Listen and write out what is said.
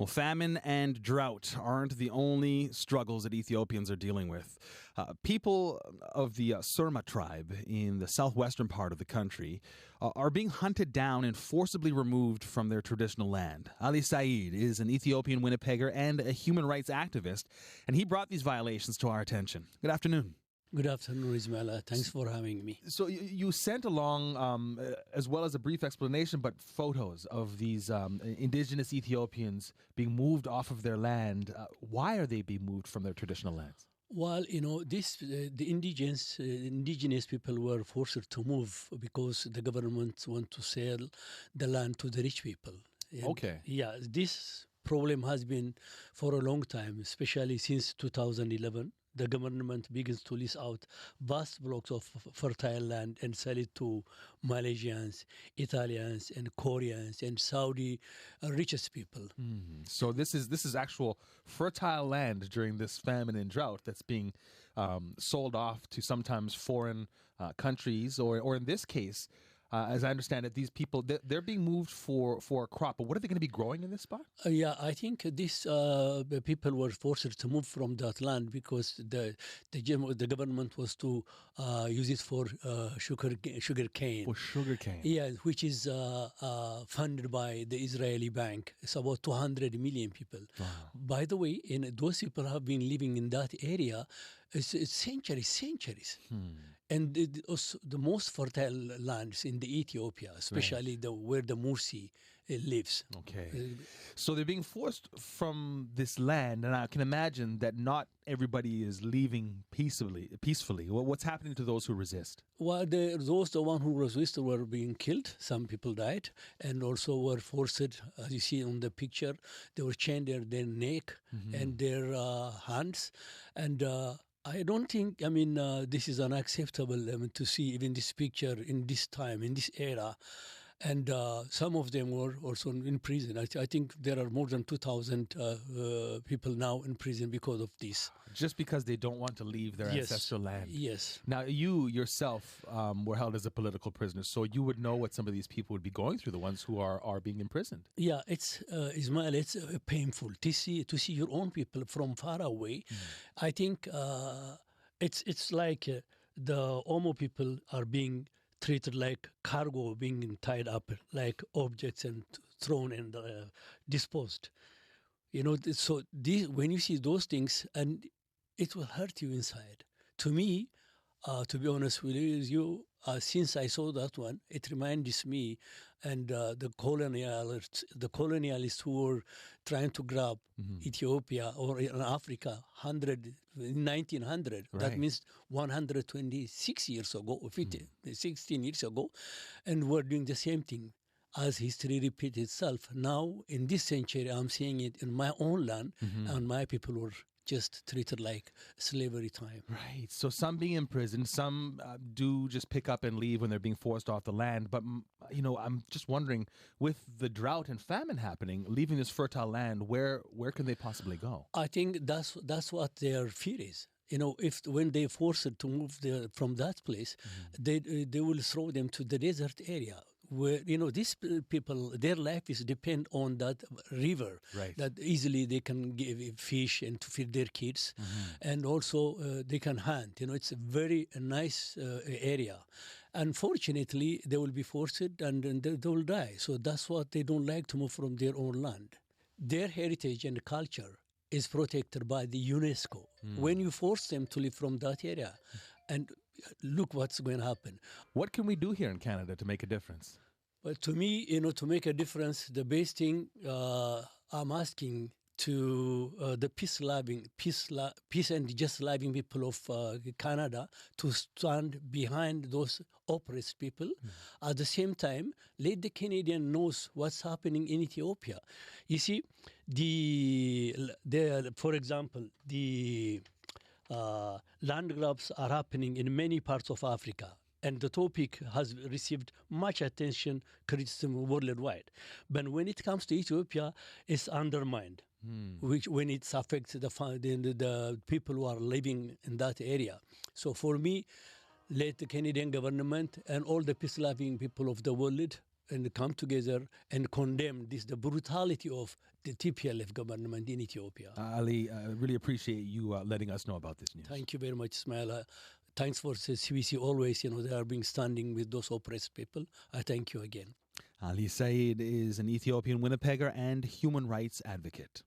Well, famine and drought aren't the only struggles that Ethiopians are dealing with. People of the Surma tribe in the southwestern part of the country are being hunted down and forcibly removed from their traditional land. Ali Saeed is an Ethiopian Winnipegger and a human rights activist, and he brought these violations to our attention. Good afternoon. Good afternoon, Ismaila. Thanks for having me. So you sent along, as well as a brief explanation, but photos of these indigenous Ethiopians being moved off of their land. Why are they being moved from their traditional lands? Well, the indigenous people were forced to move because the government want to sell the land to the rich people. And Okay. yeah, this problem has been for a long time, especially since 2011. The government begins to lease out vast blocks of fertile land and sell it to Malaysians, Italians, and Koreans and Saudi richest people. So this is actual fertile land during this famine and drought that's being sold off to sometimes foreign countries, or in this case, as I understand it, these people, they're being moved for a crop. But what are they going to be growing in this spot? Yeah, I think these people were forced to move from that land because the government was to use it for sugar cane. For sugar cane. Yeah, which is funded by the Israeli bank. It's about 200 million people. Wow. By the way, those people have been living in that area it's centuries. And the most fertile lands in the Ethiopia, especially where the Mursis lives. Okay. So they're being forced from this land, and I can imagine that not everybody is leaving peacefully. What's happening to those who resist? Well, the one who resisted were being killed. Some people died, and also were forced, as you see on the picture, they were chained their neck and their hands. And I don't think, this is unacceptable to see even this picture in this time, in this era. And some of them were also in prison. I think there are more than 2,000 people now in prison because of this. Just because they don't want to leave their ancestral land. Yes. Now, you yourself were held as a political prisoner, so you would know what some of these people would be going through, the ones who are being imprisoned. Yeah, it's Ismail, it's painful to see your own people from far away. I think it's like the Omo people are being treated like cargo, being tied up like objects and thrown and disposed. So when you see those things, and it will hurt you inside. To me, to be honest with you, since I saw that one, it reminds me and the colonialists who were trying to grab Ethiopia or in Africa in 1900. Right. That means 126 years ago, or 16 years ago, and we're doing the same thing. As history repeats itself, now in this century, I'm seeing it in my own land, and my people were just treated like slavery time. Right. So some being imprisoned, some do just pick up and leave when they're being forced off the land. But, I'm just wondering, with the drought and famine happening, leaving this fertile land, where can they possibly go? I think that's what their fear is. When they forced to move from that place, they will throw them to the desert area where, these people, their life is depend on that river. Right. That easily they can give fish and to feed their kids. And also they can hunt. It's a very nice area. Unfortunately, they will be forced and they will die. So that's what they don't like to move from their own land. Their heritage and culture is protected by the UNESCO. When you force them to live from that area, and look what's going to happen. What can we do here in Canada to make a difference? But to me, to make a difference, the best thing I'm asking to the peace and just loving people of Canada to stand behind those oppressed people. At the same time, let the Canadian knows what's happening in Ethiopia. You see, for example, the land grabs are happening in many parts of Africa. And the topic has received much attention, criticism worldwide. But when it comes to Ethiopia, it's undermined. Which when it affects the people who are living in that area. So for me, let the Canadian government and all the peace-loving people of the world and come together and condemn the brutality of the TPLF government in Ethiopia. Ali, I really appreciate you letting us know about this news. Thank you very much, Ismail. Thanks for CBC always, they are being standing with those oppressed people. I thank you again. Ali Saeed is an Ethiopian Winnipegger and human rights advocate.